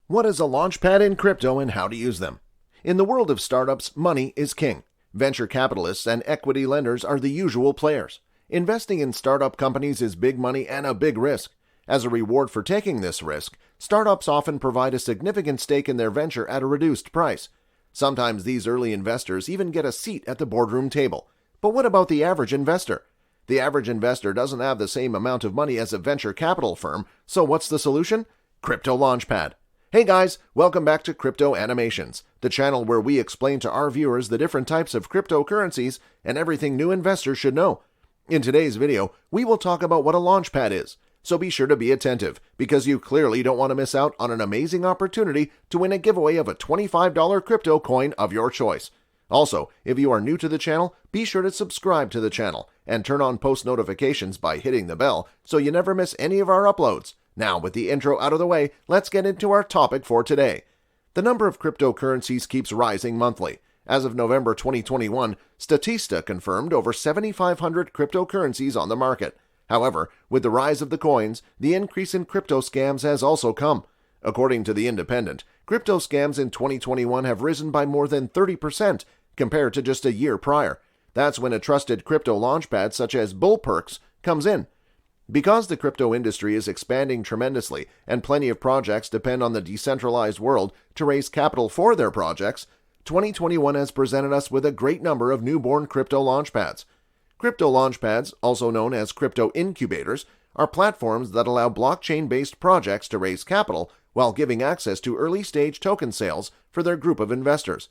What is a launchpad in crypto and how to use them? In the world of startups, money is king. Venture capitalists and equity lenders are the usual players. Investing in startup companies is big money and a big risk. As a reward for taking this risk, startups often provide a significant stake in their venture at a reduced price. Sometimes these early investors even get a seat at the boardroom table. But what about the average investor? The average investor doesn't have the same amount of money as a venture capital firm, so what's the solution? Crypto Launchpad. Hey guys, welcome back to Crypto Animations, the channel where we explain to our viewers the different types of cryptocurrencies and everything new investors should know. In today's video, we will talk about what a launchpad is, so be sure to be attentive, because you clearly don't want to miss out on an amazing opportunity to win a giveaway of a $25 crypto coin of your choice. Also, if you are new to the channel, be sure to subscribe to the channel and turn on post notifications by hitting the bell so you never miss any of our uploads. Now, with the intro out of the way, let's get into our topic for today. The number of cryptocurrencies keeps rising monthly. As of November 2021, Statista confirmed over 7,500 cryptocurrencies on the market. However, with the rise of the coins, the increase in crypto scams has also come. According to The Independent, crypto scams in 2021 have risen by more than 30% compared to just a year prior. That's when a trusted crypto launchpad such as Bullperks comes in. Because the crypto industry is expanding tremendously and plenty of projects depend on the decentralized world to raise capital for their projects, 2021 has presented us with a great number of newborn crypto launchpads. Crypto launchpads, also known as crypto incubators, are platforms that allow blockchain-based projects to raise capital while giving access to early-stage token sales for their group of investors.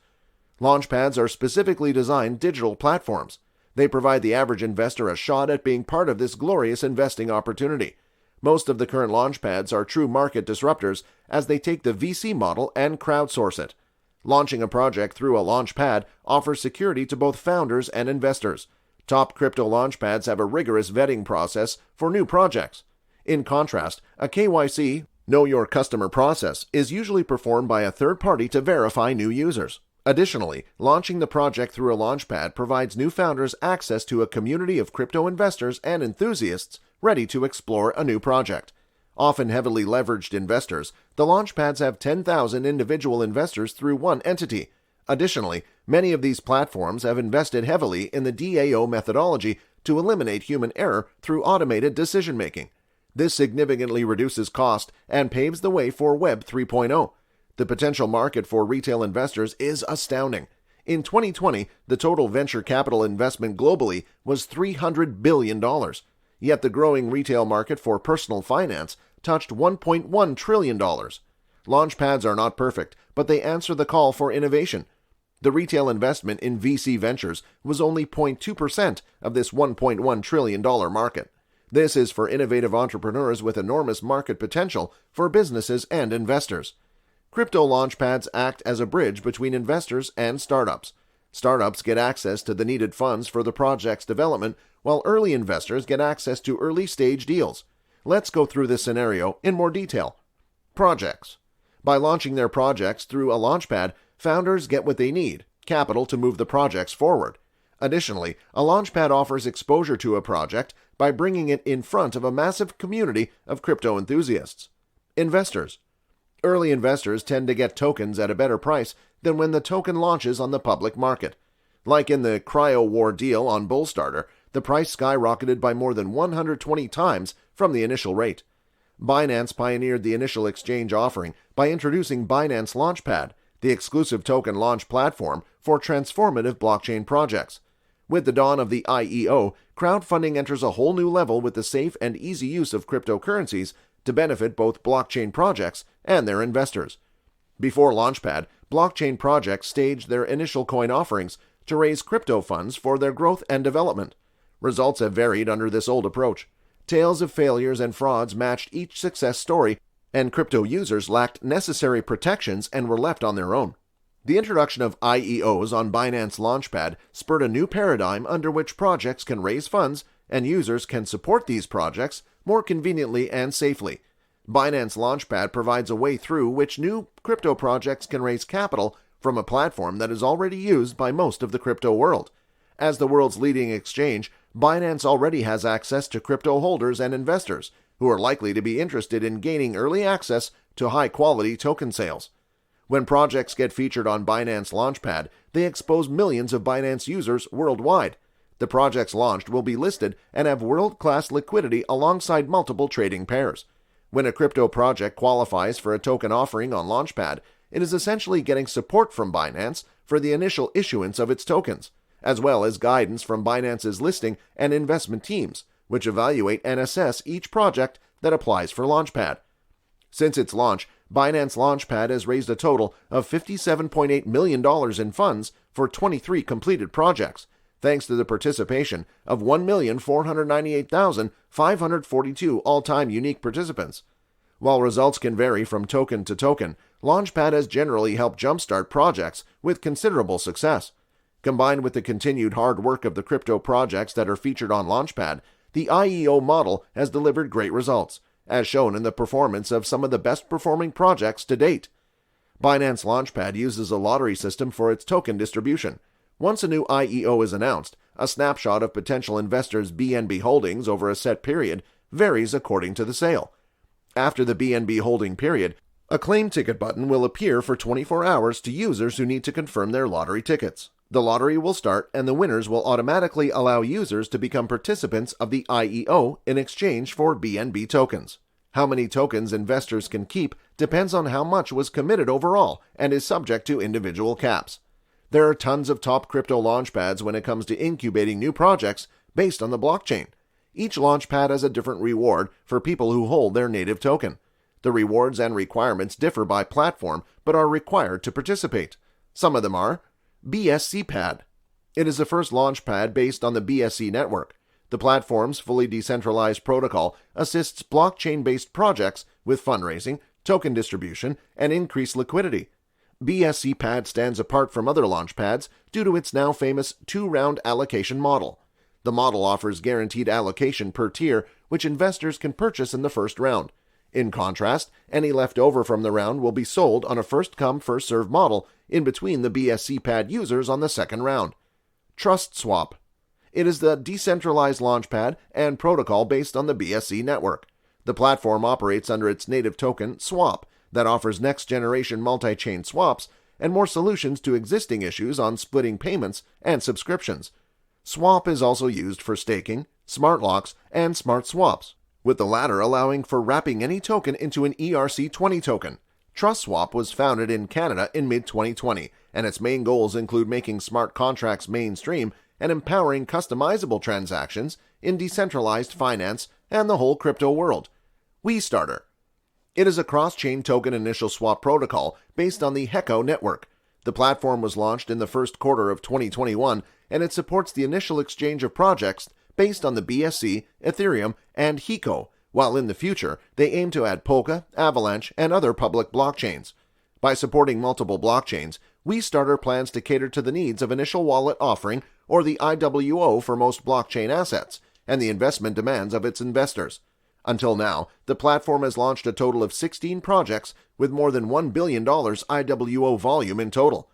Launchpads are specifically designed digital platforms. They provide the average investor a shot at being part of this glorious investing opportunity. Most of the current launchpads are true market disruptors as they take the VC model and crowdsource it. Launching a project through a launchpad offers security to both founders and investors. Top crypto launchpads have a rigorous vetting process for new projects. In contrast, a KYC, Know Your Customer process, is usually performed by a third party to verify new users. Additionally, launching the project through a launchpad provides new founders access to a community of crypto investors and enthusiasts ready to explore a new project. Often heavily leveraged investors, the launchpads have 10,000 individual investors through one entity. Additionally, many of these platforms have invested heavily in the DAO methodology to eliminate human error through automated decision-making. This significantly reduces cost and paves the way for Web 3.0. The potential market for retail investors is astounding. In 2020, the total venture capital investment globally was $300 billion. Yet the growing retail market for personal finance touched $1.1 trillion. Launchpads are not perfect, but they answer the call for innovation. The retail investment in VC ventures was only 0.2% of this $1.1 trillion market. This is for innovative entrepreneurs with enormous market potential for businesses and investors. Crypto launchpads act as a bridge between investors and startups. Startups get access to the needed funds for the project's development, while early investors get access to early-stage deals. Let's go through this scenario in more detail. Projects. By launching their projects through a launchpad, founders get what they need, capital to move the projects forward. Additionally, a launchpad offers exposure to a project by bringing it in front of a massive community of crypto enthusiasts. Investors. Early investors tend to get tokens at a better price than when the token launches on the public market. Like in the Crypo War deal on WeStarter, the price skyrocketed by more than 120 times from the initial rate. Binance pioneered the initial exchange offering by introducing Binance Launchpad, the exclusive token launch platform for transformative blockchain projects. With the dawn of the IEO, crowdfunding enters a whole new level with the safe and easy use of cryptocurrencies to benefit both blockchain projects and their investors. Before Launchpad, blockchain projects staged their initial coin offerings to raise crypto funds for their growth and development. Results have varied under this old approach. Tales of failures and frauds matched each success story, and crypto users lacked necessary protections and were left on their own. The introduction of IEOs on Binance Launchpad spurred a new paradigm under which projects can raise funds and users can support these projects more conveniently and safely. Binance Launchpad provides a way through which new crypto projects can raise capital from a platform that is already used by most of the crypto world. As the world's leading exchange, Binance already has access to crypto holders and investors, who are likely to be interested in gaining early access to high-quality token sales. When projects get featured on Binance Launchpad, they expose millions of Binance users worldwide. The projects launched will be listed and have world-class liquidity alongside multiple trading pairs. When a crypto project qualifies for a token offering on Launchpad, it is essentially getting support from Binance for the initial issuance of its tokens, as well as guidance from Binance's listing and investment teams, which evaluate and assess each project that applies for Launchpad. Since its launch, Binance Launchpad has raised a total of $57.8 million in funds for 23 completed projects, thanks to the participation of 1,498,542 all-time unique participants. While results can vary from token to token, Launchpad has generally helped jumpstart projects with considerable success. Combined with the continued hard work of the crypto projects that are featured on Launchpad, the IEO model has delivered great results, as shown in the performance of some of the best-performing projects to date. Binance Launchpad uses a lottery system for its token distribution. Once a new IEO is announced, a snapshot of potential investors' BNB holdings over a set period varies according to the sale. After the BNB holding period, a claim ticket button will appear for 24 hours to users who need to confirm their lottery tickets. The lottery will start, and the winners will automatically allow users to become participants of the IEO in exchange for BNB tokens. How many tokens investors can keep depends on how much was committed overall and is subject to individual caps. There are tons of top crypto launchpads when it comes to incubating new projects based on the blockchain. Each launchpad has a different reward for people who hold their native token. The rewards and requirements differ by platform but are required to participate. Some of them are BSCPad. It is the first launchpad based on the BSC network. The platform's fully decentralized protocol assists blockchain-based projects with fundraising, token distribution, and increased liquidity. BSCPad stands apart from other launchpads due to its now famous two-round allocation model. The model offers guaranteed allocation per tier, which investors can purchase in the first round. In contrast, any left over from the round will be sold on a first-come, first-served model in between the BSCPad users on the second round. TrustSwap. It is the decentralized launchpad and protocol based on the BSC network. The platform operates under its native token, Swap, that offers next-generation multi-chain swaps and more solutions to existing issues on splitting payments and subscriptions. Swap is also used for staking, smart locks, and smart swaps, with the latter allowing for wrapping any token into an ERC20 token. TrustSwap was founded in Canada in mid-2020, and its main goals include making smart contracts mainstream and empowering customizable transactions in decentralized finance and the whole crypto world. WeStarter. It is a cross-chain token initial swap protocol based on the Holo network. The platform was launched in the first quarter of 2021, and it supports the initial exchange of projects based on the BSC, Ethereum, and Holo, while in the future they aim to add Polka, Avalanche, and other public blockchains. By supporting multiple blockchains, WeStarter plans to cater to the needs of initial wallet offering or the IWO for most blockchain assets and the investment demands of its investors. Until now, the platform has launched a total of 16 projects with more than $1 billion IWO volume in total.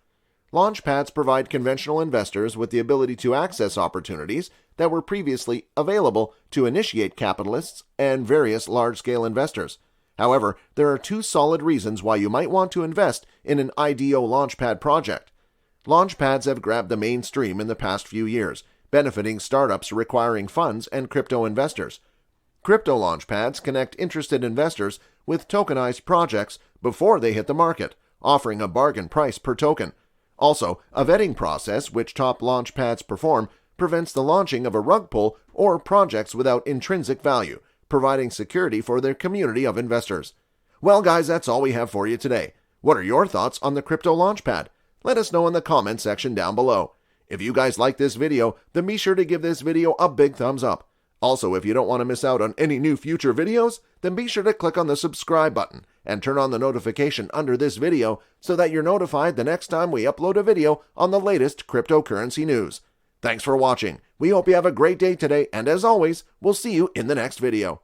Launchpads provide conventional investors with the ability to access opportunities that were previously available to initiate capitalists and various large-scale investors. However, there are two solid reasons why you might want to invest in an IDO Launchpad project. Launchpads have grabbed the mainstream in the past few years, benefiting startups requiring funds and crypto investors. Crypto launchpads connect interested investors with tokenized projects before they hit the market, offering a bargain price per token. Also, a vetting process, which top launchpads perform, prevents the launching of a rug pull or projects without intrinsic value, providing security for their community of investors. Well, guys, that's all we have for you today. What are your thoughts on the crypto launchpad? Let us know in the comment section down below. If you guys like this video, then be sure to give this video a big thumbs up. Also, if you don't want to miss out on any new future videos, then be sure to click on the subscribe button and turn on the notification under this video so that you're notified the next time we upload a video on the latest cryptocurrency news. Thanks for watching. We hope you have a great day today, and as always, we'll see you in the next video.